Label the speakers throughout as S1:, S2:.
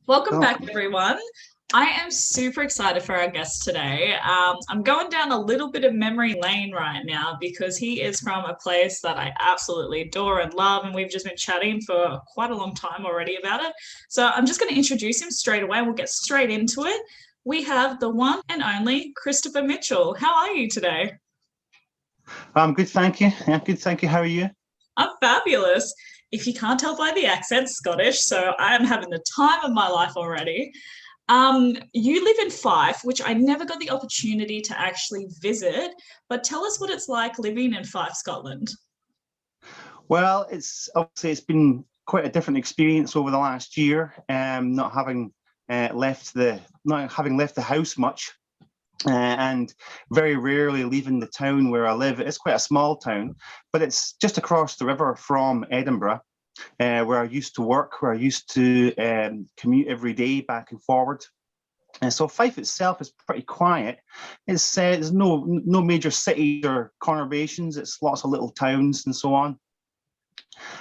S1: Welcome
S2: Oh,
S1: back, everyone. I am super excited for our guest today. I'm going down a little bit of memory lane right now because he is from a place that I absolutely adore and love, and we've just been chatting for quite a long time already about it. So I'm just going to introduce him straight away and we'll get straight into it. We have the one and only Christopher Mitchell. How are you today?
S2: I'm good, thank you. I'm good, thank you. How are you?
S1: I'm fabulous. If you can't tell by the accent, Scottish, so I am having the time of my life already. You live in Fife, which I never got the opportunity to actually visit, but tell us what it's like living in Fife, Scotland.
S2: Well, it's been quite a different experience over the last year. Not having left the house much, and very rarely leaving the town where I live. It's quite a small town, but it's just across the river from Edinburgh, where I used to work, where I used to commute every day back and forward. And so Fife itself is pretty quiet. There's no major cities or conurbations. It's lots of little towns and so on.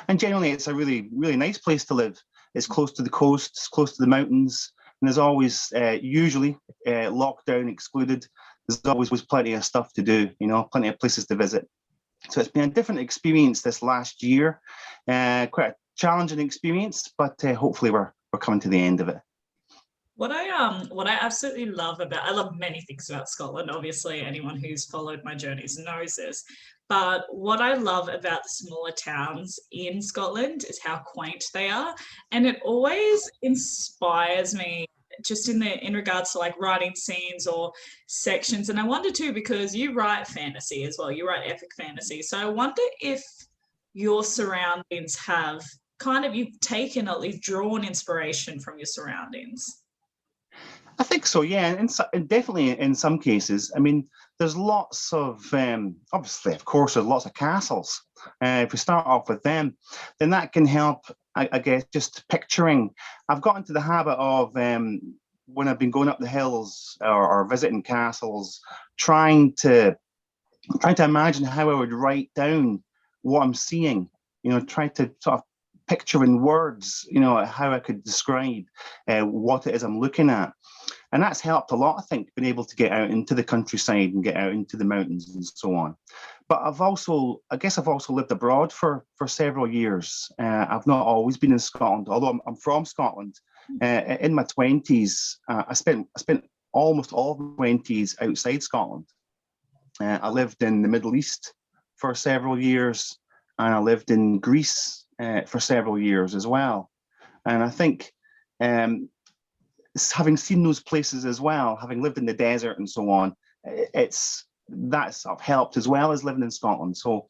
S2: And generally, it's a really nice place to live. It's close to the coast, it's close to the mountains, and there's always usually lockdown excluded. There's always was plenty of stuff to do. Plenty of places to visit. So it's been a different experience this last year. Quite a challenging experience, but hopefully we're coming to the end of it.
S1: What I absolutely love about I love many things about Scotland. Obviously, anyone who's followed my journeys knows this. But what I love about the smaller towns in Scotland is how quaint they are. And it always inspires me just in regards to like writing scenes or sections. And I wonder too, because you write fantasy as well, you write epic fantasy. So I wonder if your surroundings have kind of you've taken or you've drawn inspiration from your surroundings.
S2: I think so, yeah, and definitely in some cases. I mean, there's lots of obviously, of course, there's lots of castles. If we start off with them, then that can help. I guess just picturing. I've got into the habit of when I've been going up the hills or visiting castles, trying to trying to imagine how I would write down what I'm seeing. Trying to sort of picture in words, how I could describe what it is I'm looking at. And that's helped a lot, I think, being able to get out into the countryside and get out into the mountains and so on. But I guess I've also lived abroad for several years. I've not always been in Scotland, although I'm from Scotland. In my 20s, I spent almost all of my 20s outside Scotland. I lived in the Middle East for several years, and I lived in Greece for several years as well. And I think having seen those places as well, having lived in the desert and so on, that's sort of helped as well as living in Scotland. So,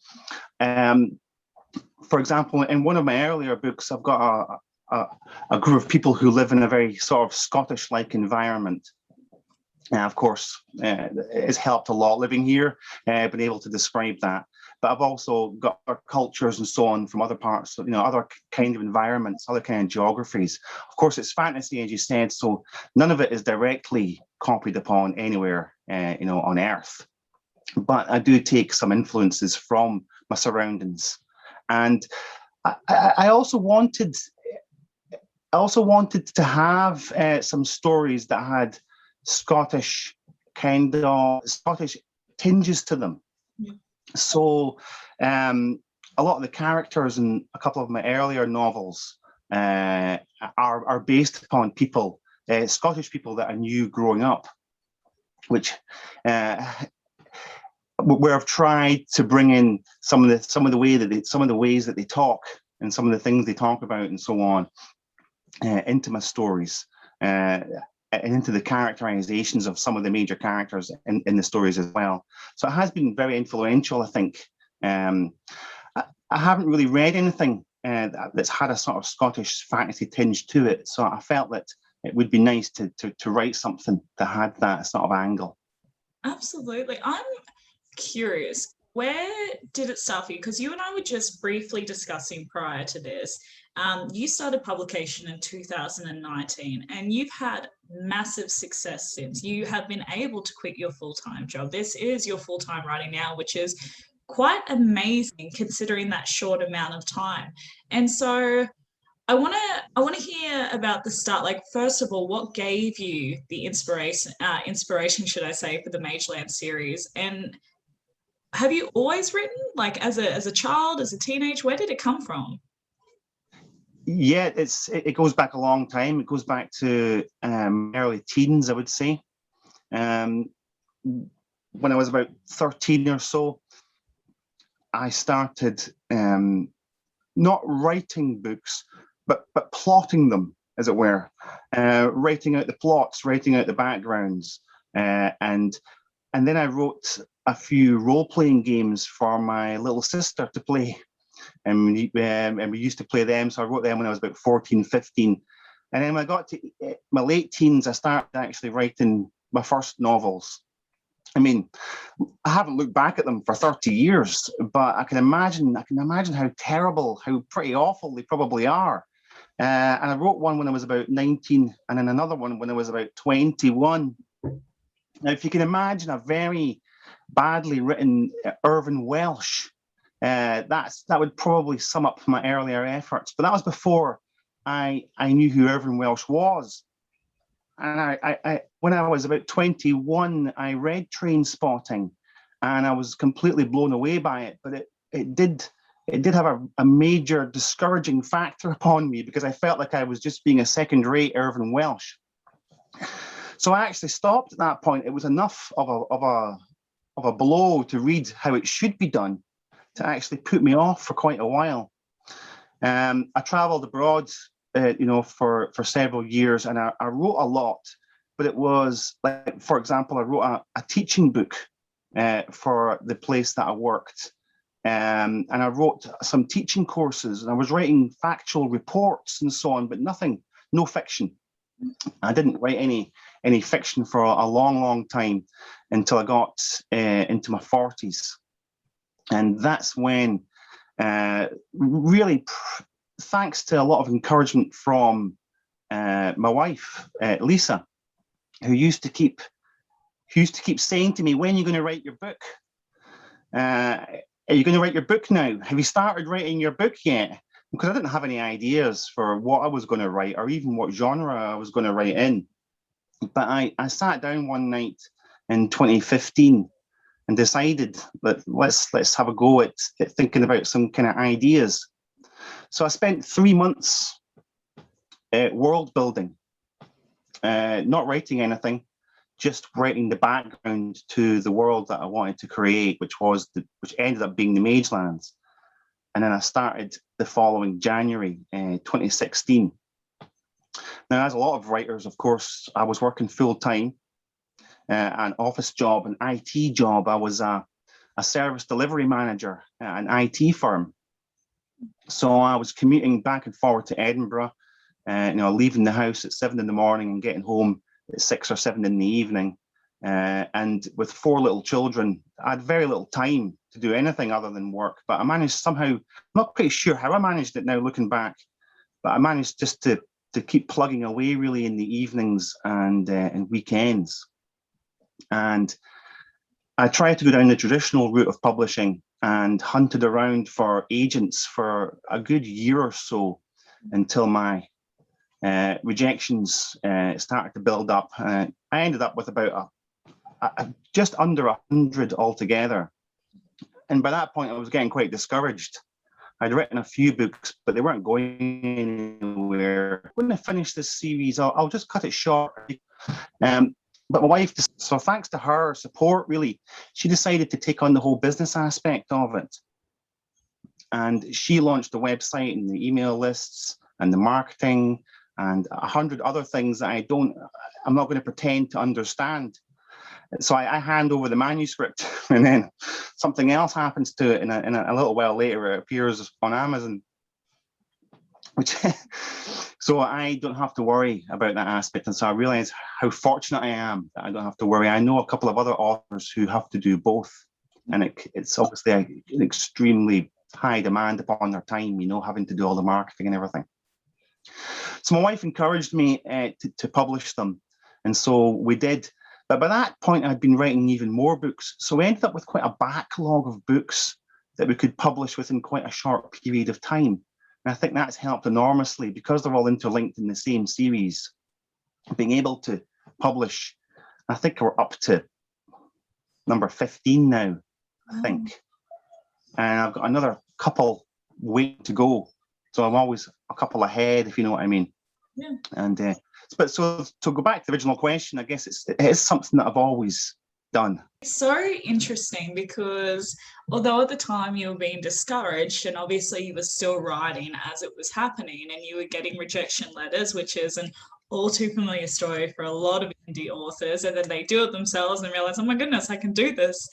S2: for example, in one of my earlier books, I've got a group of people who live in a very sort of Scottish-like environment. Of course, it's helped a lot living here, being able to describe that. But I've also got other cultures and so on from other parts, other kind of environments, other kind of geographies. Of course, it's fantasy, as you said, so none of it is directly copied upon anywhere, on Earth. But I do take some influences from my surroundings, and I also wanted to have some stories that had Scottish Scottish tinges to them.
S1: Yeah.
S2: So a lot of the characters in a couple of my earlier novels are based upon people, Scottish people that I knew growing up, which where I've tried to bring in some of the ways that they talk and some of the things they talk about and so on into my stories. And into the characterizations of some of the major characters in the stories as well. So it has been very influential, I think. I haven't really read anything that's had a sort of Scottish fantasy tinge to it. So I felt that it would be nice to write something that had that sort of angle.
S1: Absolutely. I'm curious, where did it start for you? Because you and I were just briefly discussing prior to this. You started publication in 2019 and you've had massive success since. You have been able to quit your full-time job. This is your full-time writing now, which is quite amazing considering that short amount of time. And so I want to hear about the start. Like, first of all, what gave you the inspiration, should I say, for the Mageland series? And have you always written, like, as a child, as a teenage? Where did it come from?
S2: Yeah, it goes back a long time. It goes back to early teens, I would say. Um, when I was about 13 or so, I started not writing books, but plotting them, as it were, writing out the plots, writing out the backgrounds, and then I wrote a few role-playing games for my little sister to play, and we used to play them. So I wrote them when I was about 14, 15. And then when I got to my late teens, I started actually writing my first novels. I mean, I haven't looked back at them for 30 years, but I can imagine how terrible, how pretty awful they probably are. And I wrote one when I was about 19, and then another one when I was about 21. Now, if you can imagine a very badly written Irvine Welsh, that would probably sum up my earlier efforts. But that was before I knew who Irvine Welsh was. And I when I was about 21, I read Trainspotting, and I was completely blown away by it. But it did have a major discouraging factor upon me, because I felt like I was just being a second-rate Irvine Welsh. So I actually stopped at that point. It was enough of a blow to read how it should be done to actually put me off for quite a while. I travelled abroad, for several years, and I wrote a lot. But it was like, for example, I wrote a teaching book for the place that I worked, and I wrote some teaching courses, and I was writing factual reports and so on, but no fiction. I didn't write any fiction for a long, long time until I got into my 40s. And that's when, really, thanks to a lot of encouragement from my wife, Lisa, who used to keep saying to me, "When are you going to write your book? Are you going to write your book now? Have you started writing your book yet?" Because I didn't have any ideas for what I was going to write, or even what genre I was going to write in. But I sat down one night in 2015 and decided that let's have a go at thinking about some kind of ideas. So I spent 3 months world building, not writing anything, just writing the background to the world that I wanted to create, which ended up being the Magelands. And then I started the following January 2016. Now, as a lot of writers, of course, I was working full time, an office job, an IT job. I was a service delivery manager at an IT firm. So I was commuting back and forward to Edinburgh, leaving the house at 7 in the morning and getting home at 6 or 7 in the evening. And with 4 little children, I had very little time to do anything other than work. But I managed somehow, I'm not quite sure how I managed it now looking back, but I managed just to keep plugging away really in the evenings and weekends. And I tried to go down the traditional route of publishing and hunted around for agents for a good year or so until my rejections started to build up. I ended up with about just under 100 altogether. And by that point, I was getting quite discouraged. I'd written a few books, but they weren't going anywhere. When I finish this series, I'll just cut it short. But my wife, so thanks to her support, really, she decided to take on the whole business aspect of it. And she launched the website and the email lists and the marketing and 100 other things that I'm not going to pretend to understand. So I hand over the manuscript, and then something else happens to it, and a little while later it appears on Amazon. So I don't have to worry about that aspect, and so I realize how fortunate I am that I don't have to worry. I know a couple of other authors who have to do both, and it's obviously an extremely high demand upon their time, having to do all the marketing and everything. So my wife encouraged me to publish them, and so we did. But by that point, I'd been writing even more books. So we ended up with quite a backlog of books that we could publish within quite a short period of time. And I think that's helped enormously because they're all interlinked in the same series. Being able to publish, I think we're up to number 15 now, I think. And I've got another couple waiting to go. So I'm always a couple ahead, if you know what I mean.
S1: Yeah.
S2: And but so to go back to the original question, I guess it is something that I've always done.
S1: It's so interesting because although at the time you were being discouraged and obviously you were still writing as it was happening and you were getting rejection letters, which is an all too familiar story for a lot of indie authors, and then they do it themselves and realize, oh my goodness, I can do this.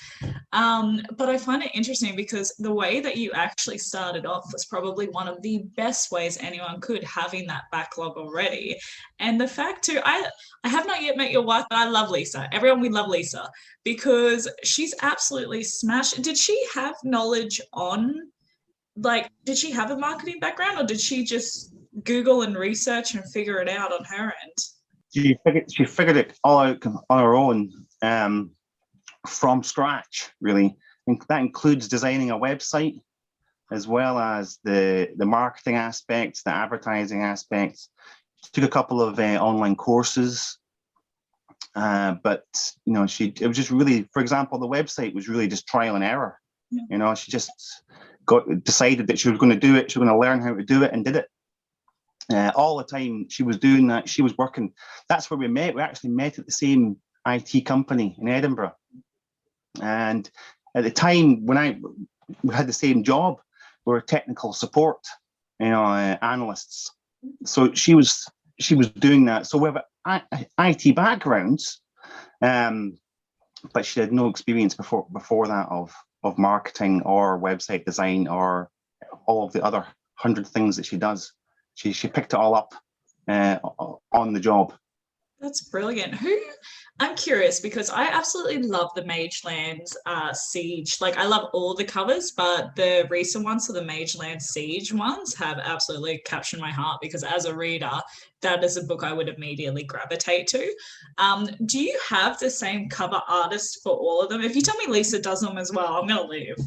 S1: But I find it interesting because the way that you actually started off was probably one of the best ways anyone could, having that backlog already. And the fact too, I have not yet met your wife, but I love Lisa. Everyone, we love Lisa because she's absolutely smashed. Did she have knowledge on, like, did she have a marketing background or did she just Google and research and figure it out on her end?
S2: She figured it all out on her own, from scratch, really. And that includes designing a website as well as the marketing aspects, the advertising aspects. She took a couple of online courses, but it was just really, for example, the website was really just trial and error. Yeah. She just decided that she was going to do it. She was going to learn how to do it and did it. All the time she was doing that, she was working. That's where we met. We actually met at the same IT company in Edinburgh. And at the time when we had the same job, we were technical support, analysts. So she was doing that. So we have IT backgrounds, but she had no experience before that of marketing or website design or all of the other 100 things that she does. She picked it all up on the job.
S1: That's brilliant. I'm curious because I absolutely love the Magelands Siege. Like, I love all the covers, but the recent ones, so the Magelands Siege ones, have absolutely captured my heart because as a reader, that is a book I would immediately gravitate to. Do you have the same cover artist for all of them? If you tell me Lisa does them as well, I'm gonna leave.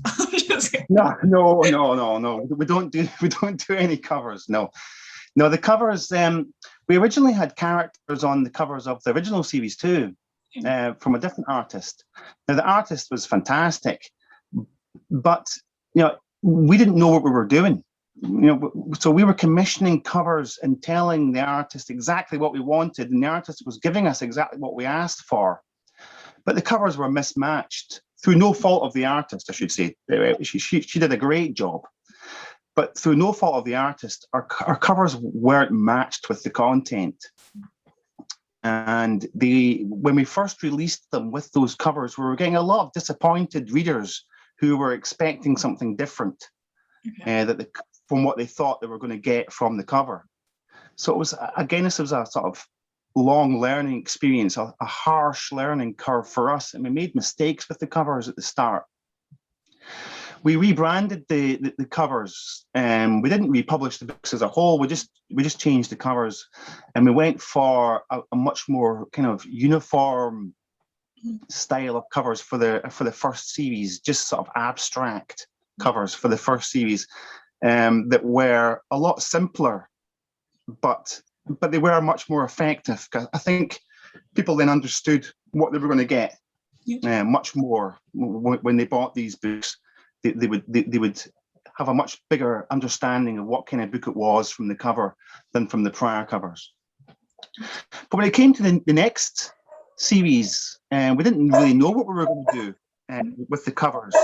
S2: No. We don't do any covers. No, the covers. We originally had characters on the covers of the original series too, from a different artist. Now the artist was fantastic, but we didn't know what we were doing. So we were commissioning covers and telling the artist exactly what we wanted, and the artist was giving us exactly what we asked for. But the covers were mismatched through no fault of the artist, I should say. She did a great job. But through no fault of the artist, our covers weren't matched with the content. And when we first released them with those covers, we were getting a lot of disappointed readers who were expecting something different from what they thought they were going to get from the cover. So this was a sort of long learning experience, a harsh learning curve for us. And we made mistakes with the covers at the start. We rebranded the covers, and we didn't republish the books as a whole. We just changed the covers, and we went for a much more kind of uniform style of covers for the first series, just sort of abstract covers for the first series, that were a lot simpler, but they were much more effective. I think people then understood what they were going to get, much more when they bought these books. They would have a much bigger understanding of what kind of book it was from the cover than from the prior covers. But when it came to the next series, we didn't really know what we were going to do with the covers.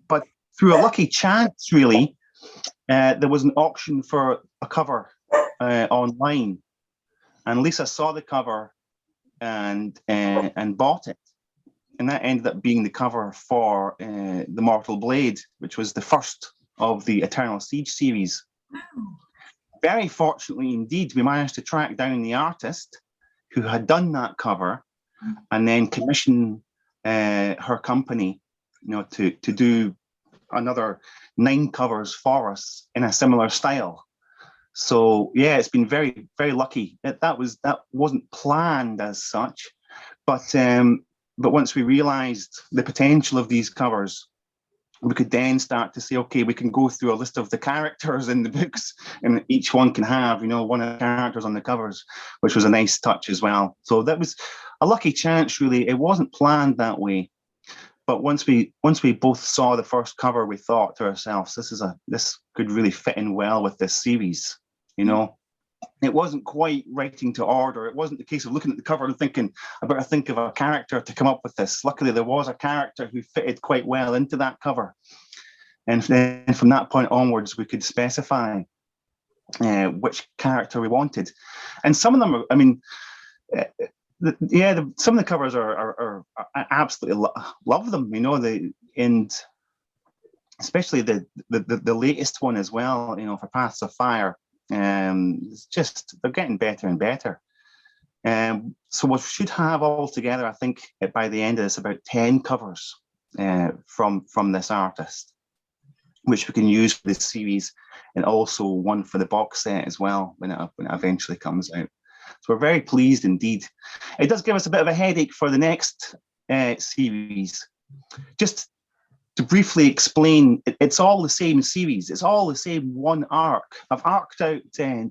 S2: But through a lucky chance, really, there was an auction for a cover online, and Lisa saw the cover and bought it. And that ended up being the cover for The Mortal Blade, which was the first of the Eternal Siege series. Wow. Very fortunately indeed, we managed to track down the artist who had done that cover and then commission her company, to do another 9 covers for us in a similar style. So yeah, it's been very, very lucky. That wasn't planned as such, but once we realized the potential of these covers, we could then start to say, okay, we can go through a list of the characters in the books, and each one can have, one of the characters on the covers, which was a nice touch as well. So that was a lucky chance, really. It wasn't planned that way. But once we both saw the first cover, we thought to ourselves, this could really fit in well with this series, It wasn't quite writing to order. It wasn't the case of looking at the cover and thinking, I better think of a character to come up with this. Luckily, there was a character who fitted quite well into that cover. And then from that point onwards, we could specify which character we wanted. And some of them, some of the covers are I absolutely love them, and especially the latest one as well, for Paths of Fire. It's just, they're getting better and better. So we should have altogether, I think, by the end of this, about 10 covers from this artist, which we can use for this series, and also one for the box set as well when it eventually comes out. So we're very pleased indeed. It does give us a bit of a headache for the next series. Just to briefly explain, it's all the same series. It's all the same one arc. I've arced out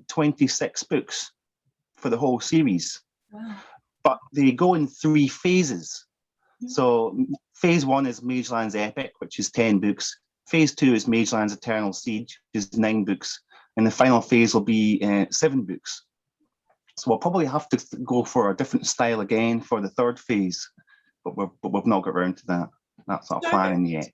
S2: 26 books for the whole series.
S1: Wow.
S2: But they go in 3 phases. So phase 1 is Mageland's Epic, which is 10 books. Phase 2 is Mageland's Eternal Siege, which is 9 books. And the final phase will be 7 books. So we'll probably have to go for a different style again for the 3rd phase, but we've not got around to that. That's not planning yet.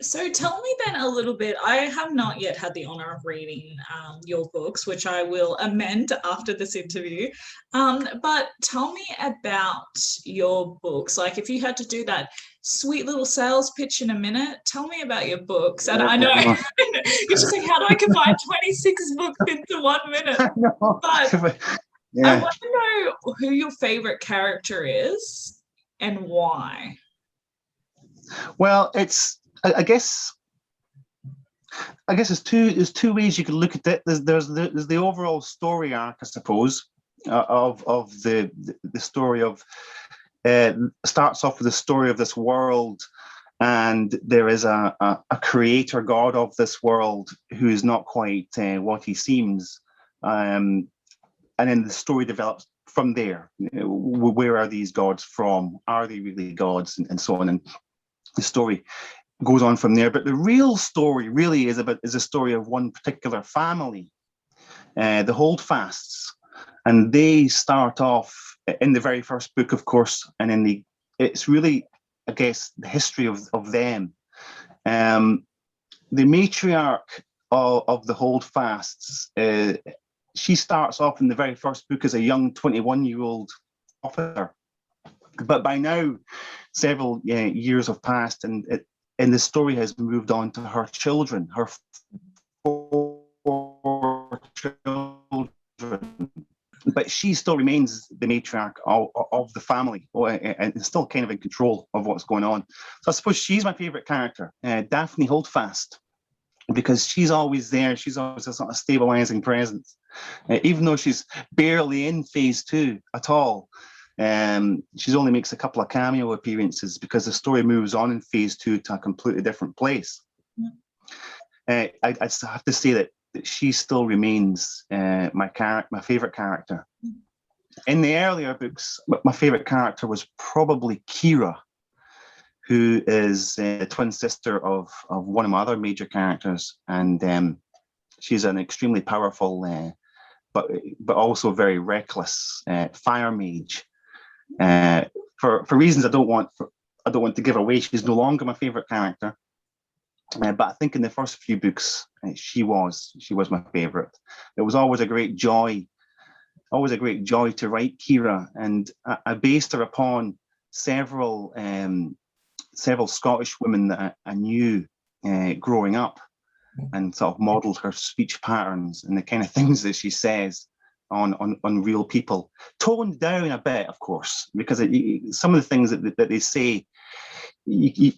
S1: So tell me then a little bit. I have not yet had the honor of reading your books, which I will amend after this interview. But tell me about your books. Like, if you had to do that sweet little sales pitch in a minute, tell me about your books. And I know you're just like, how do I combine 26 books into 1 minute? But yeah. I want to know who your favorite character is and why.
S2: Well, I guess there's two ways you can look at it. There's the overall story arc, I suppose, of the story of starts off with the story of this world, and there is a creator god of this world who is not quite what he seems, and then the story develops from there. Where are these gods from? Are they really gods, and so on? And the story goes on from there. But the real story really is a story of one particular family, the Holdfasts, and they start off in the very first book, of course, and it's really, I guess, the history of them. The matriarch of the Holdfasts, she starts off in the very first book as a young 21-year-old officer. But by now, several years have passed, and the story has moved on to her children, her 4 children. But she still remains the matriarch of the family, and still kind of in control of what's going on. So I suppose she's my favourite character, Daphne Holdfast, because she's always there. She's always a sort of stabilising presence, even though she's barely in phase 2 at all. She only makes a couple of cameo appearances because the story moves on in phase 2 to a completely different place. I have to say that she still remains my favourite character. In the earlier books, my favourite character was probably Kira, who is the twin sister of one of my other major characters, and she's an extremely powerful, but also very reckless fire mage. For reasons I don't want to give away, she's no longer my favourite character. But I think in the first few books, she was my favourite. It was always a great joy to write Kira, and I based her upon several Scottish women that I knew growing up, and sort of modelled her speech patterns and the kind of things that she says on real people, toned down a bit, of course, because some of the things that they say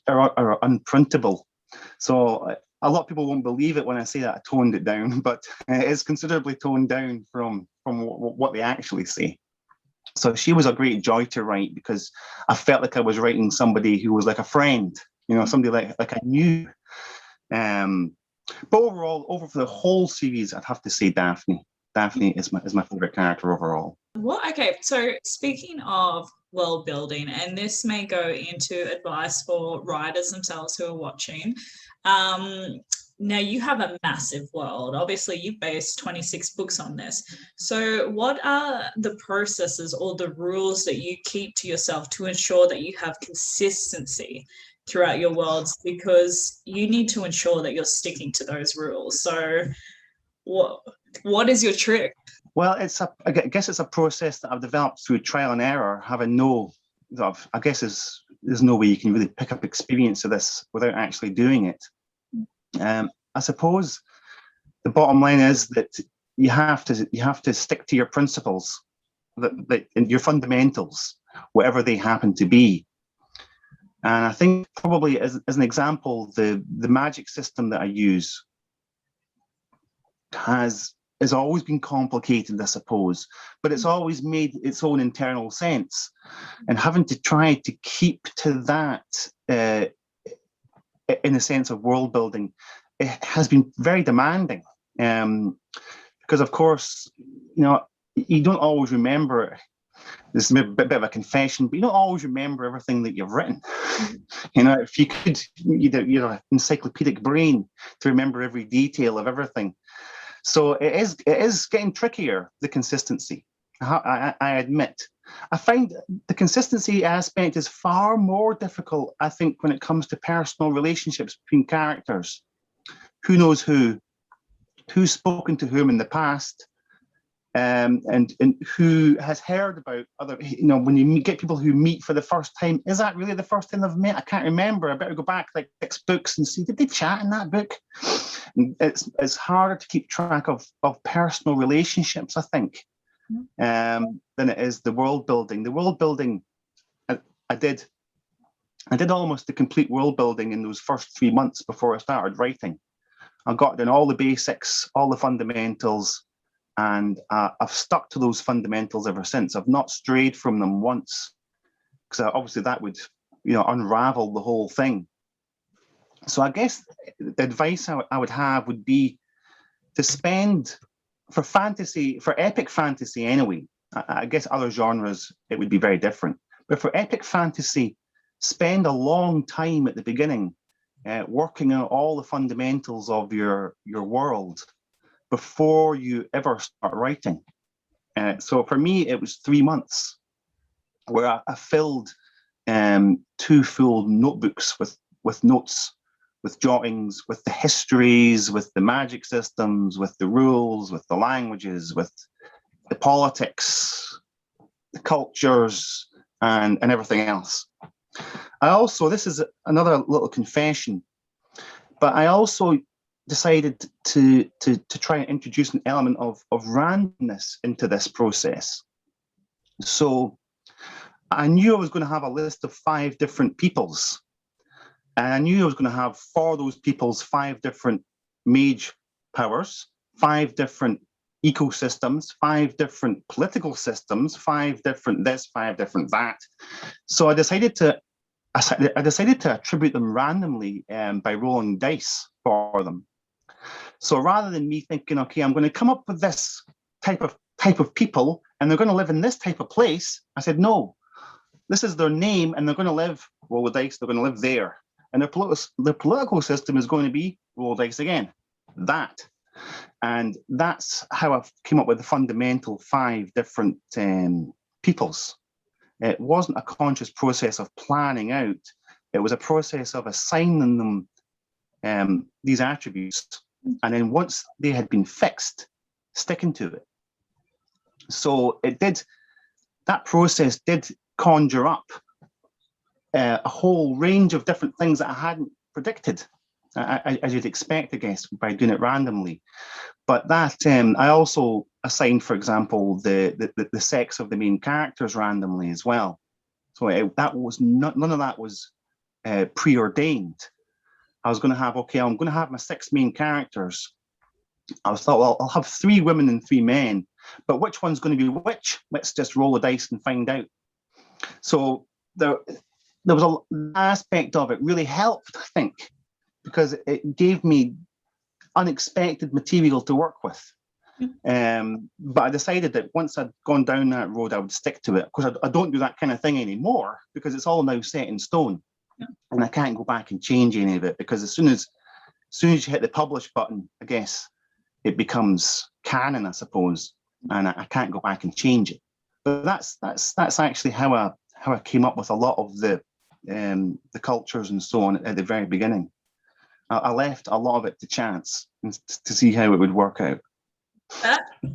S2: are unprintable. So a lot of people won't believe it when I say that I toned it down, but it is considerably toned down from what they actually say. So she was a great joy to write because I felt like I was writing somebody who was like a friend, somebody like I knew. But overall, over for the whole series, I'd have to say Daphne. Daphne is my favorite character overall.
S1: Okay, so speaking of world building, and this may go into advice for writers themselves who are watching. Now you have a massive world. Obviously, you've based 26 books on this. So what are the processes or the rules that you keep to yourself to ensure that you have consistency throughout your worlds? Because you need to ensure that you're sticking to those rules. So what is your trick?
S2: Well, I guess it's a process that I've developed through trial and error, having I guess there's no way you can really pick up experience of this without actually doing it. I suppose the bottom line is that you have to stick to your principles, that your fundamentals, whatever they happen to be. And I think probably as an example, the magic system that I use has always been complicated, I suppose, but it's always made its own internal sense. And having to try to keep to that in a sense of world building, it has been very demanding. Because of course, you don't always remember. This is a bit of a confession, but you don't always remember everything that you've written. If you could, an encyclopedic brain to remember every detail of everything. So it is getting trickier, the consistency, I admit. I find the consistency aspect is far more difficult, I think, when it comes to personal relationships between characters. Who knows who's spoken to whom in the past, and who has heard about other, when you get people who meet for the first time, is that really the first time they've met? I can't remember. I better go back like 6 books and see, did they chat in that book? And it's harder to keep track of personal relationships, I think, than it is the world building. The world building, I did almost the complete world building in those first 3 months before I started writing. I got in all the basics, all the fundamentals, and I've stuck to those fundamentals ever since. I've not strayed from them once, because obviously that would, unravel the whole thing. So I guess the advice I would have would be to spend, for epic fantasy anyway, I guess other genres, it would be very different. But for epic fantasy, spend a long time at the beginning working out all the fundamentals of your world before you ever start writing. So for me, it was 3 months where I filled 2 full notebooks with notes, with jottings, with the histories, with the magic systems, with the rules, with the languages, with the politics, the cultures, and everything else. I also, this is another little confession, but I also decided to try and introduce an element of randomness into this process. So I knew I was going to have a list of 5 different peoples, and I knew I was going to have, for those peoples, 5 different mage powers, 5 different ecosystems, 5 different political systems, 5 different this, 5 different that. So I decided to attribute them randomly by rolling dice for them. So rather than me thinking, okay, I'm going to come up with this type of people, and they're going to live in this type of place, I said, no, this is their name, and they're going to live, roll the dice, they're going to live there. And their political system is going to be, roll dice again, that. And that's how I came up with the fundamental 5 different peoples. It wasn't a conscious process of planning out. It was a process of assigning them these attributes. And then once they had been fixed, sticking to it. So that process did conjure up a whole range of different things that I hadn't predicted, as you'd expect, I guess, by doing it randomly. But that I also assigned, for example, the sex of the main characters randomly as well. So none of that was preordained. I was going to have, okay, I'm going to have my 6 main characters. I thought, well, I'll have 3 women and 3 men, but which one's going to be which? Let's just roll the dice and find out. So there was an aspect of it really helped, I think, because it gave me unexpected material to work with. But I decided that once I'd gone down that road, I would stick to it. Of course, I don't do that kind of thing anymore because it's all now set in stone, and I can't go back and change any of it, because as soon as you hit the publish button, I guess it becomes canon, I suppose, and I can't go back and change it. But that's actually how I came up with a lot of the cultures and so on at the very beginning. I left a lot of it to chance to see how it would work out.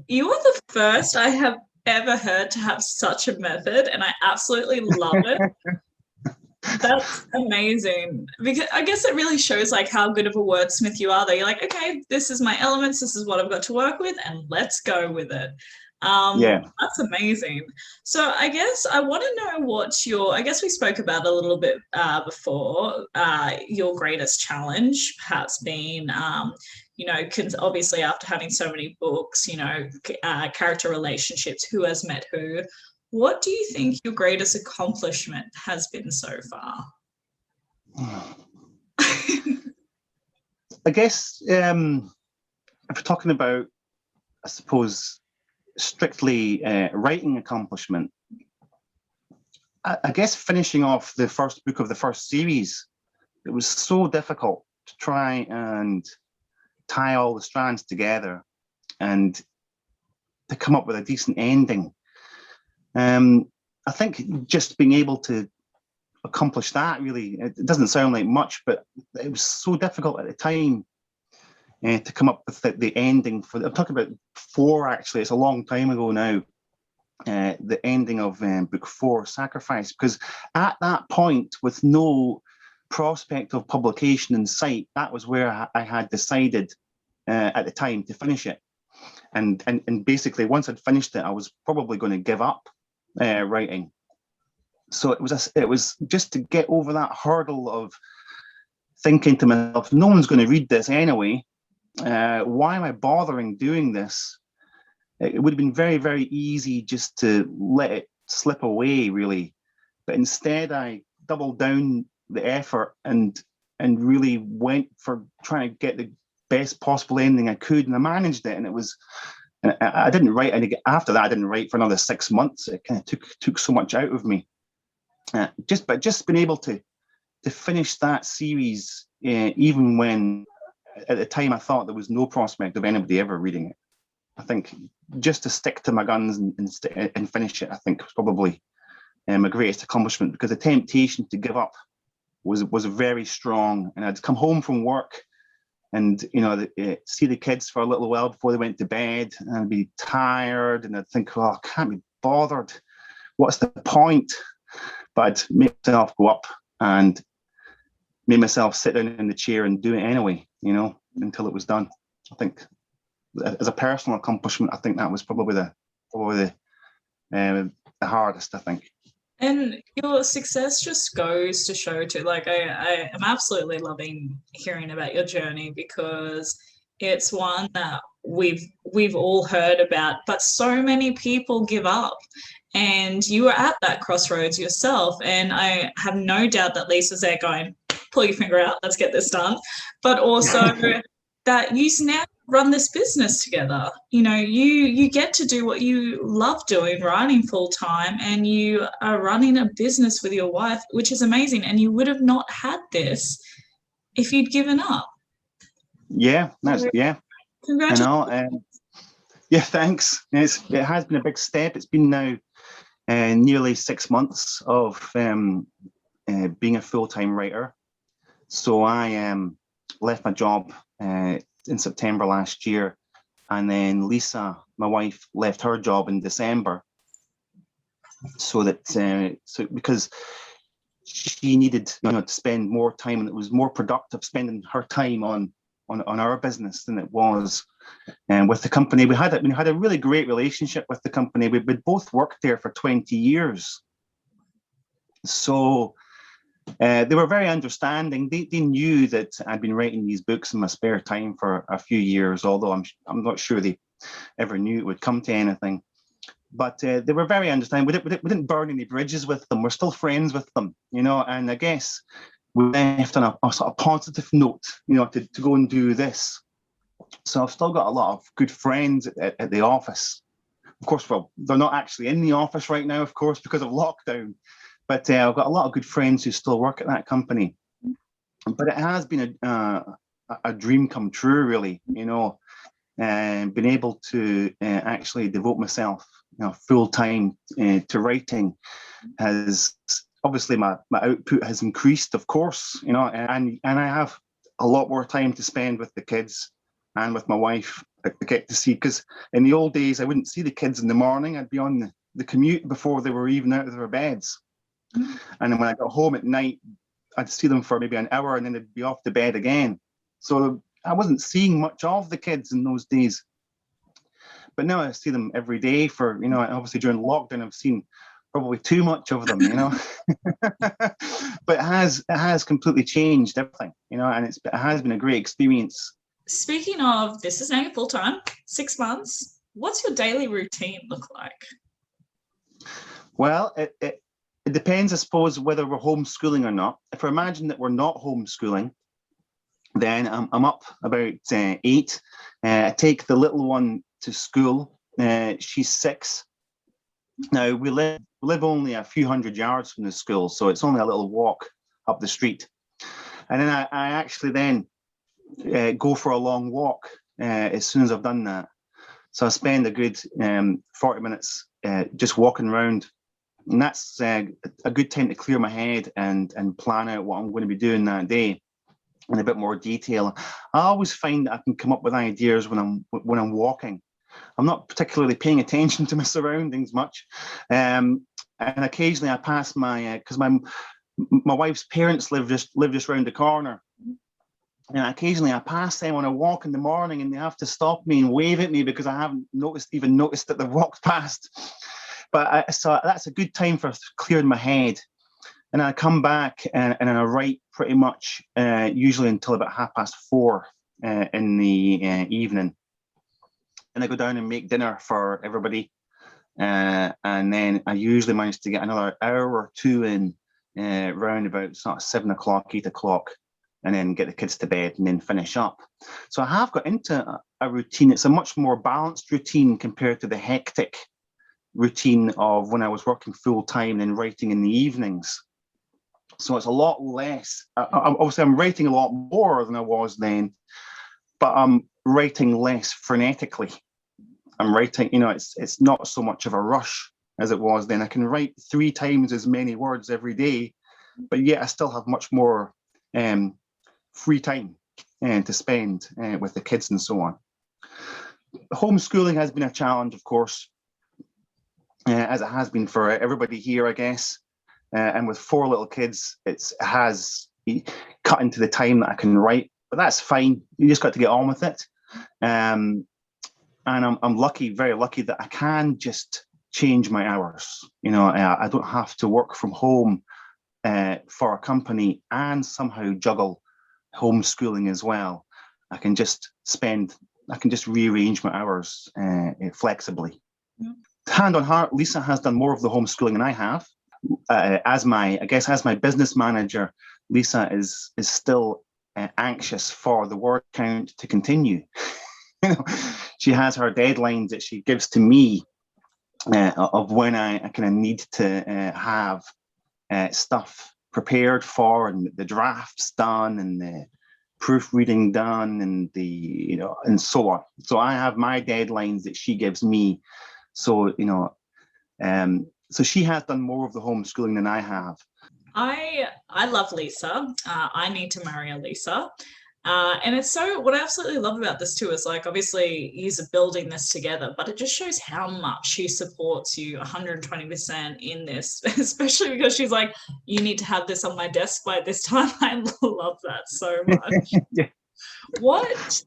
S1: You are the first I have ever heard to have such a method, and I absolutely love it. That's amazing, because I guess it really shows like how good of a wordsmith you are, that you're like, okay, this is my elements, this is what I've got to work with, and let's go with it. That's amazing. So I guess I want to know what I guess we spoke about a little bit before, your greatest challenge perhaps been, obviously after having so many books, character relationships, who has met who. What do you think your greatest accomplishment has been so far?
S2: I guess if we're talking about, I suppose, strictly writing accomplishment, I guess finishing off the first book of the first series, it was so difficult to try and tie all the strands together and to come up with a decent ending. I think just being able to accomplish that, really, it doesn't sound like much, but it was so difficult at the time to come up with the ending for. I'm talking about 4, actually. It's a long time ago now. The ending of book 4, Sacrifice, because at that point, with no prospect of publication in sight, that was where I had decided at the time to finish it. And basically, once I'd finished it, I was probably going to give up writing. So it was just to get over that hurdle of thinking to myself, no one's going to read this anyway. Why am I bothering doing this? It would have been very, very easy just to let it slip away, really. But instead, I doubled down the effort and really went for trying to get the best possible ending I could, and I managed it. And it was, I didn't write, and after that, I didn't write for another 6 months. It kind of took so much out of me. Just being able to finish that series, even when at the time I thought there was no prospect of anybody ever reading it. I think just to stick to my guns and finish it, I think was probably my greatest accomplishment, because the temptation to give up was very strong. And I'd come home from work and see the kids for a little while before they went to bed, and I'd be tired, and I'd think, I can't be bothered. What's the point? But I'd make myself go up and make myself sit down in the chair and do it anyway, until it was done. I think as a personal accomplishment, I think that was probably the hardest, I think.
S1: And your success just goes to show too, like I am absolutely loving hearing about your journey, because it's one that we've all heard about, but so many people give up. And you were at that crossroads yourself, and I have no doubt that Lisa's there going, pull your finger out, let's get this done. But also that you now run this business together. You get to do what you love doing, writing full time, and you are running a business with your wife, which is amazing. And you would have not had this if you'd given up.
S2: Yeah,
S1: Congratulations.
S2: Yeah, thanks. It has been a big step. It's been now nearly 6 months of being a full-time writer. So I left my job in September last year, and then Lisa, my wife, left her job in December. So because she needed to spend more time, and it was more productive spending her time on our business than it was with the company. We had a really great relationship with the company. We'd both worked there for 20 years. So they were very understanding. They knew that I'd been writing these books in my spare time for a few years, although I'm not sure they ever knew it would come to anything. But they were very understanding. We didn't burn any bridges with them. We're still friends with them, and I guess we left on a sort of positive note, to go and do this. So I've still got a lot of good friends at the office. Of course, well, they're not actually in the office right now, of course, because of lockdown. But I've got a lot of good friends who still work at that company. But it has been a dream come true, really, and been able to actually devote myself, full time to writing has obviously my output has increased, of course, and I have a lot more time to spend with the kids and with my wife. I get to see, because in the old days I wouldn't see the kids in the morning. I'd be on the commute before they were even out of their beds, and then when I got home at night, I'd see them for maybe an hour and then they'd be off to bed again. So I wasn't seeing much of the kids in those days. But now I see them every day for, obviously during lockdown, I've seen probably too much of them, But it has completely changed everything, and it has been a great experience.
S1: Speaking of, this is now your full time, 6 months. What's your daily routine look like?
S2: Well, it depends, I suppose, whether we're homeschooling or not. If I imagine that we're not homeschooling, then I'm up about 8. I take the little one to school. She's 6. Now, we live only a few hundred yards from the school, so it's only a little walk up the street. And then I actually then go for a long walk as soon as I've done that. So I spend a good 40 minutes just walking around. And that's a good time to clear my head and plan out what I'm going to be doing that day in a bit more detail. I always find that I can come up with ideas when I'm walking. I'm not particularly paying attention to my surroundings much, and occasionally I pass because my wife's parents live just around the corner, and occasionally I pass them on a walk in the morning, and they have to stop me and wave at me because I haven't even noticed that they've walked past. But so that's a good time for clearing my head. And I come back and I write pretty much usually until about 4:30 in the evening. And I go down and make dinner for everybody. And then I usually manage to get another hour or two in round about sort of 7 o'clock, 8 o'clock, and then get the kids to bed and then finish up. So I have got into a routine. It's a much more balanced routine compared to the hectic routine of when I was working full time and writing in the evenings. So it's a lot less. Obviously, I'm writing a lot more than I was then, but I'm writing less frenetically. I'm writing, it's not so much of a rush as it was then. I can write 3 times as many words every day, but yet I still have much more free time to spend with the kids and so on. Homeschooling has been a challenge, of course, as it has been for everybody here, I guess. And with 4 little kids, it has cut into the time that I can write, but that's fine. You just got to get on with it. And I'm lucky, very lucky, that I can just change my hours. I don't have to work from home for a company and somehow juggle homeschooling as well. I can just rearrange my hours flexibly. Yeah. Hand on heart, Lisa has done more of the homeschooling than I have. As my business manager, Lisa is still anxious for the word count to continue. She has her deadlines that she gives to me of when I kind of need to have stuff prepared for, and the drafts done, and the proofreading done, and and so on. So I have my deadlines that she gives me. So so she has done more of the homeschooling than I have.
S1: I love Lisa. I need to marry a Lisa. And it's what I absolutely love about this too is, like, obviously you're building this together, but it just shows how much she supports you 120% in this, especially because she's like, you need to have this on my desk by this time. I love that so much.
S2: Yeah.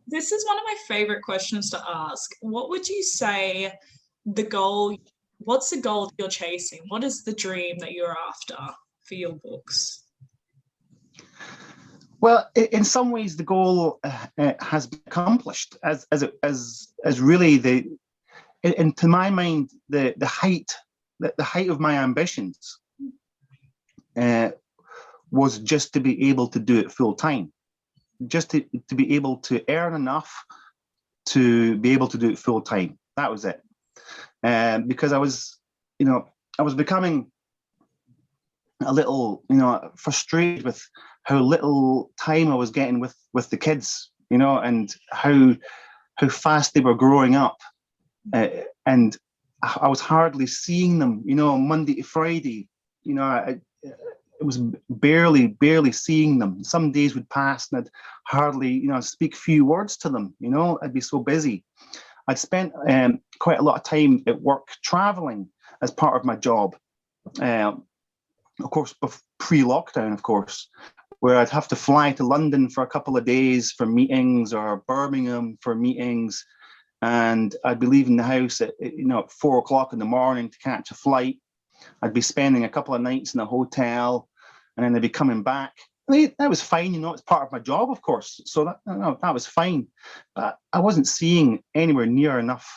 S1: This is one of my favorite questions to ask. What would you say what's the goal that you're chasing? What is the dream that you're after for your books?
S2: Well, in some ways, the goal has been accomplished as really to my mind, the height of my ambitions was just to be able to do it full time, just to be able to earn enough to be able to do it full time. That was it. Because I was becoming a little, frustrated with how little time I was getting with the kids, and how fast they were growing up, and I was hardly seeing them, Monday to Friday. It was barely seeing them. Some days would pass and I'd hardly, speak few words to them. I'd be so busy. I'd spent quite a lot of time at work traveling as part of my job. Of course, pre-lockdown, of course, where I'd have to fly to London for a couple of days for meetings, or Birmingham for meetings, and I'd be leaving the house at 4:00 in the morning to catch a flight. I'd be spending a couple of nights in a hotel, and then I'd be coming back. That was fine, it's part of my job, of course. So that was fine, but I wasn't seeing anywhere near enough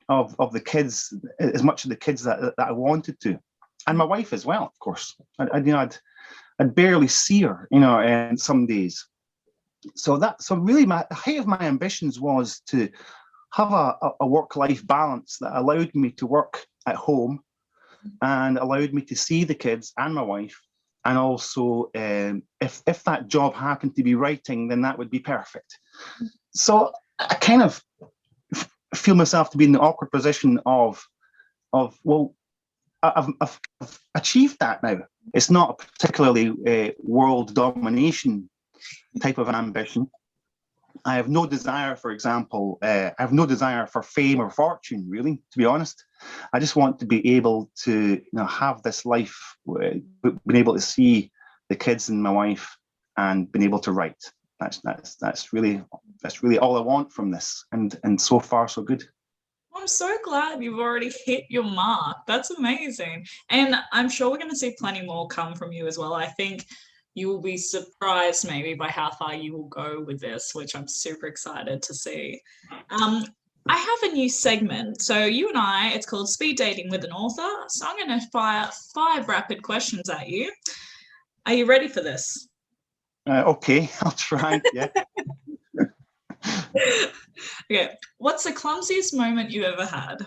S2: of the kids, as much of the kids that I wanted to, and my wife as well, of course. I'd barely see her, some days. So really, the height of my ambitions was to have a work-life balance that allowed me to work at home and allowed me to see the kids and my wife. And also, if that job happened to be writing, then that would be perfect. So I kind of feel myself to be in the awkward position of well, I've achieved that now. It's not a particularly world domination type of an ambition. I have no desire, for example, I have no desire for fame or fortune, really, to be honest. I just want to be able to have this life, being able to see the kids and my wife, and being able to write. That's really all I want from this, and so far so good.
S1: I'm so glad you've already hit your mark. That's amazing. And I'm sure we're going to see plenty more come from you as well. I think you will be surprised maybe by how far you will go with this, which I'm super excited to see. I have a new segment. So you and I, it's called Speed Dating with an Author. So I'm going to fire 5 rapid questions at you. Are you ready for this?
S2: Okay, I'll try. Yeah.
S1: Okay. What's the clumsiest moment you ever had?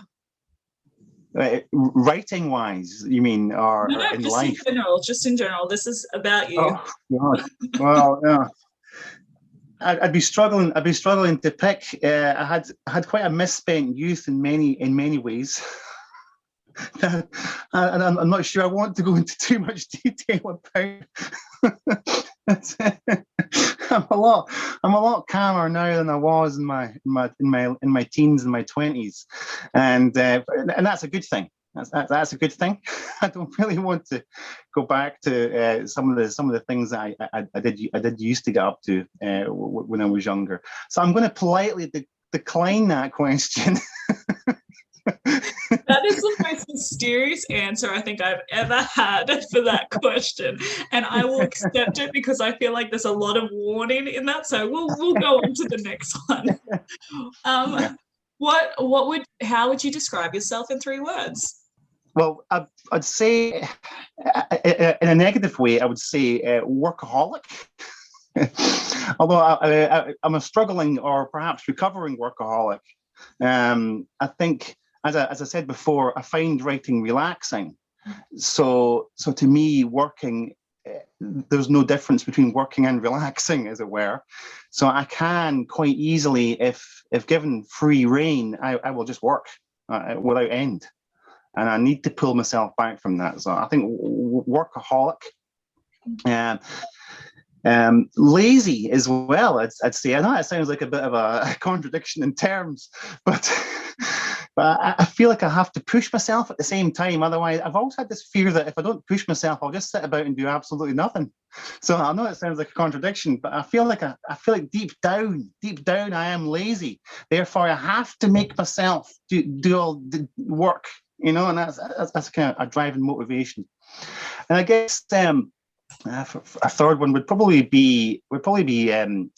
S2: Writing wise, you mean, or
S1: No,
S2: in
S1: just
S2: life?
S1: Just in general. This is about you.
S2: Oh God! Well, yeah. I'd be struggling to pick. I had quite a misspent youth in many ways. And I'm not sure I want to go into too much detail about. I'm a lot calmer now than I was in my teens and my 20s, and that's a good thing. That's a good thing. I don't really want to go back to some of the things that I did used to get up to when I was younger. So I'm going to politely decline that question.
S1: That is the most mysterious answer I think I've ever had for that question, and I will accept it because I feel like there's a lot of warning in that. So we'll go on to the next one. How would you describe yourself in 3 words?
S2: Well, I'd say, in a negative way, I would say workaholic. Although I'm a struggling or perhaps recovering workaholic. I think, as I said before, I find writing relaxing. So to me, working, there's no difference between working and relaxing, as it were. So I can quite easily, if given free rein, I will just work without end. And I need to pull myself back from that. So I think workaholic. Lazy as well, I'd say. I know it sounds like a bit of a contradiction in terms, but I feel like I have to push myself at the same time. Otherwise, I've always had this fear that if I don't push myself, I'll just sit about and do absolutely nothing. So I know it sounds like a contradiction, but I feel like deep down, I am lazy. Therefore, I have to make myself do all the work, and that's kind of a driving motivation. And I guess a third one would probably be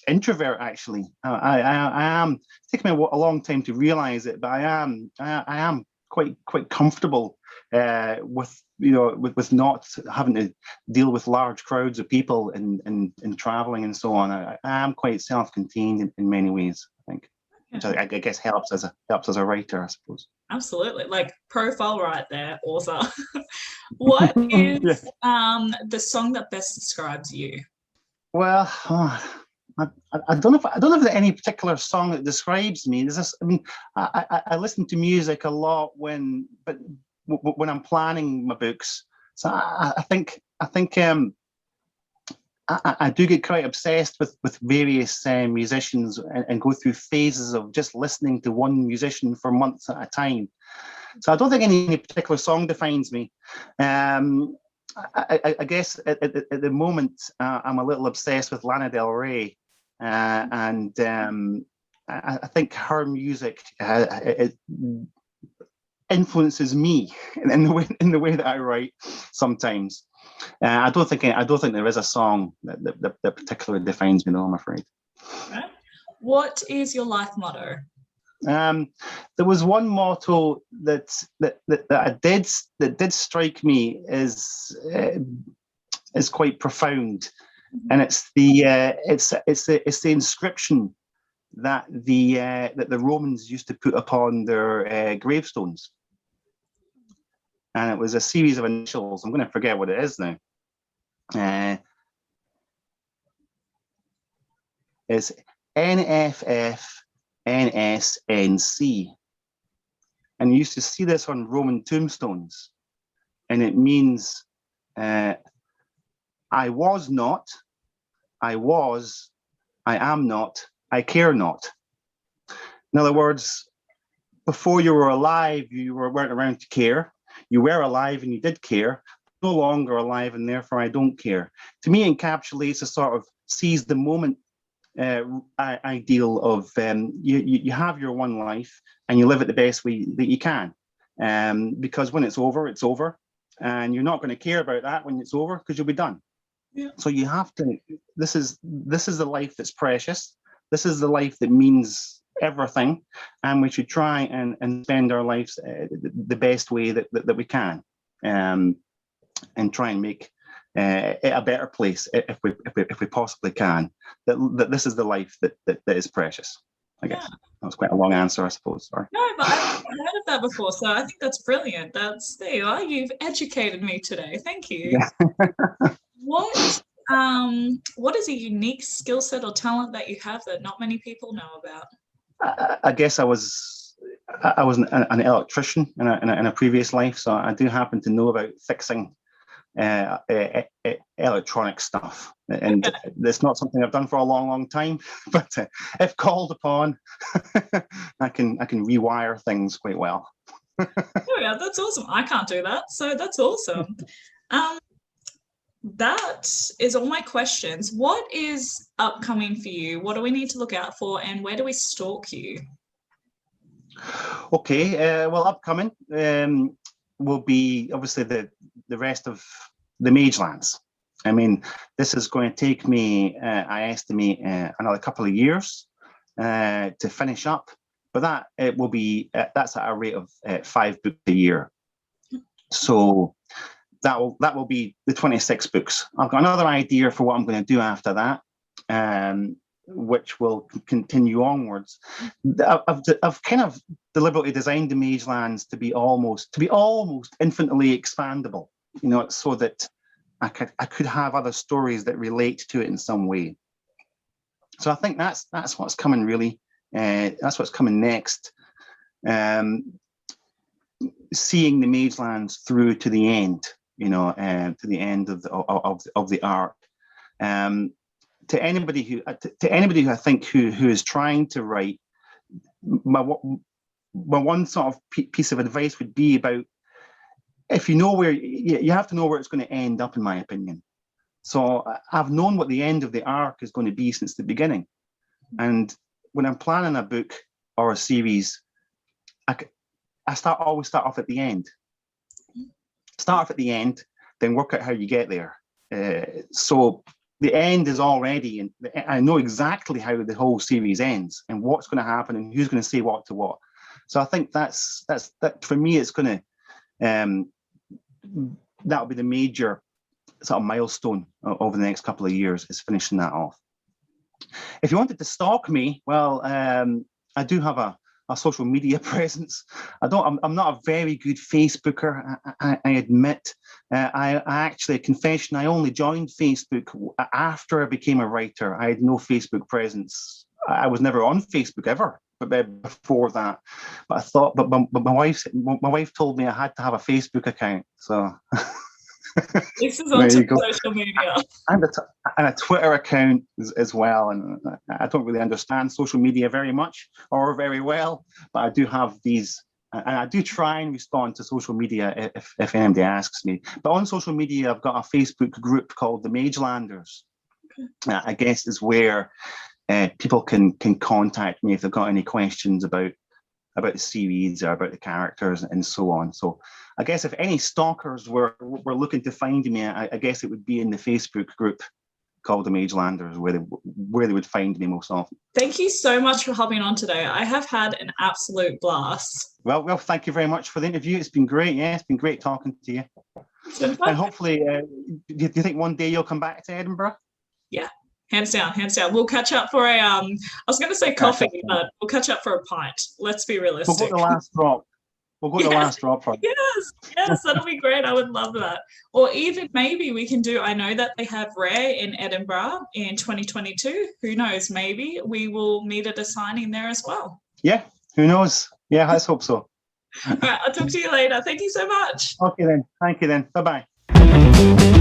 S2: introvert. Actually, I am. It's taken me a long time to realize it, but I am quite comfortable with with not having to deal with large crowds of people and traveling and so on. I am quite self-contained in many ways, I think, which I guess helps as a writer, I suppose.
S1: Absolutely. Like profile right there, author. What is
S2: Yeah.
S1: the song that best describes you?
S2: Well, I don't know if there's any particular song that describes me. There's this. I mean, I listen to music a lot when I'm planning my books. So I think I do get quite obsessed with various musicians and go through phases of just listening to one musician for months at a time. So I don't think any particular song defines me. I guess at the moment I'm a little obsessed with Lana Del Rey, and I think her music it influences me in the way that I write sometimes. I don't think there is a song that particularly defines me, though, I'm afraid.
S1: Okay. What is your life motto?
S2: There was one motto that did strike me as is quite profound, and it's the inscription that the Romans used to put upon their gravestones, and it was a series of initials. I'm going to forget what it is now. It's NFF NSNC, and you used to see this on Roman tombstones, and it means I was not, I was, I am not, I care not. In other words, before you were alive, you weren't around to care. You were alive and you did care. No longer alive, and therefore I don't care. To me, encapsulates a sort of seize the moment ideal of you have your one life and you live it the best way that you can, because when it's over, and you're not going to care about that when it's over because you'll be done.
S1: Yeah.
S2: So you have to. This is the life that's precious. This is the life that means everything, and we should try and spend our lives the best way that we can, and try and make it a better place if we possibly can. That this is the life that is precious. I guess that was quite a long answer, I suppose. Sorry.
S1: No, but I've heard of that before, so I think that's brilliant. There you are. You've educated me today. Thank you.
S2: Yeah.
S1: What is a unique skill set or talent that you have that not many people know about?
S2: I guess I was an electrician in a previous life, so I do happen to know about fixing electronic stuff, and it's not something I've done for a long time, but if called upon, I can rewire things quite well.
S1: Oh yeah, that's awesome. I can't do that, so that's awesome. That is all my questions. What is upcoming for you? What do we need to look out for, and where do we stalk you?
S2: Okay, well, upcoming will be obviously the rest of the Magelands. I mean, this is going to take me, I estimate, another couple of years to finish up, but that it will be that's at a rate of 5 books a year. So that will be the 26 books. I've got another idea for what I'm going to do after that, which will continue onwards. I've kind of deliberately designed the Magelands to be almost infinitely expandable, so that I could have other stories that relate to it in some way. So I think that's what's coming really. That's what's coming next. Seeing the Magelands through to the end, to the end of the arc. To anybody who I think who is trying to write, my one sort of piece of advice would be about, if you know where you have to know where it's going to end up, in my opinion. So I've known what the end of the arc is going to be since the beginning, and when I'm planning a book or a series, I always start off at the end. Start off at the end, then work out how you get there. So the end is already, and I know exactly how the whole series ends and what's going to happen and who's going to say what to what. So I think that for me, it's going to that'll be the major sort of milestone over the next couple of years, is finishing that off. If you wanted to stalk me, well, I do have a social media presence. I'm not a very good Facebooker, I admit. I actually, confession, I only joined Facebook after I became a writer. I had no Facebook presence. I was never on Facebook ever, but before that. But I thought, but my wife told me I had to have a Facebook account. So
S1: This is on social media.
S2: And a Twitter account as well. And I don't really understand social media very much or very well, but I do have these, and I do try and respond to social media if anybody asks me. But on social media, I've got a Facebook group called the Magelanders. I guess is where people can contact me if they've got any questions about the series or about the characters and so on. So I guess if any stalkers were looking to find me, I guess it would be in the Facebook group called the Magelanders, where they would find me most often.
S1: Thank you so much for hopping on today. I have had an absolute blast.
S2: Well, thank you very much for the interview. It's been great. Yeah, it's been great talking to you. And hopefully, do you think one day you'll come back to Edinburgh?
S1: Yeah. Hands down, hands down. We'll catch up for I was going to say coffee, but we'll catch up for a pint. Let's be realistic.
S2: We'll go to the last drop. We'll go to the last drop.
S1: Yes, that'll be great. I would love that. Or even maybe we can do, I know that they have Rare in Edinburgh in 2022. Who knows? Maybe we will meet at a signing there as well.
S2: Yeah, who knows? Yeah, let's hope so.
S1: All right, I'll talk to you later. Thank you so much.
S2: Okay then. Thank you then. Bye-bye.